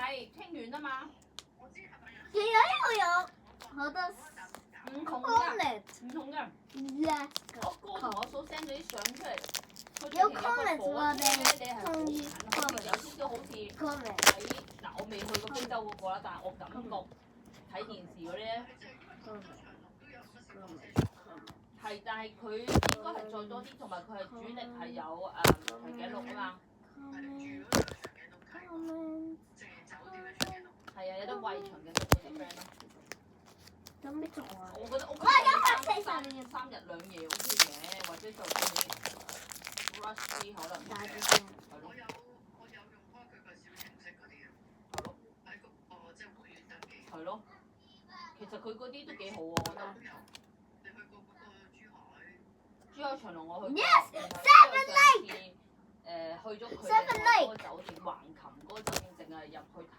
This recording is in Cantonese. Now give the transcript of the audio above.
係清遠啊嘛。其實呢度有好多唔同㗎， comment。唔同㗎。 Let's 我 go。哥同我嫂 send 咗啲相出嚟，佢有之前 comment 個火話車咧，你你係好近，好似有少少好似 comment。喺嗱，我未去過非洲嗰個啦，但係我感覺睇電視嗰啲咧係，但係佢應該係再多啲，同埋佢係主力係有長頸鹿啊嘛。係啊，有得餵長頸鹿嗰啲 friend 咯。有咩做啊？我覺得 OK 三日2夜 OK 嘅，或者就算你 rush 啲可能大啲先。係咯。係咯，其實佢嗰啲都幾好喎，我覺得。珠海長隆我去過，然後上次去咗佢哋嗰個酒店橫琴嗰個酒店，淨係入去睇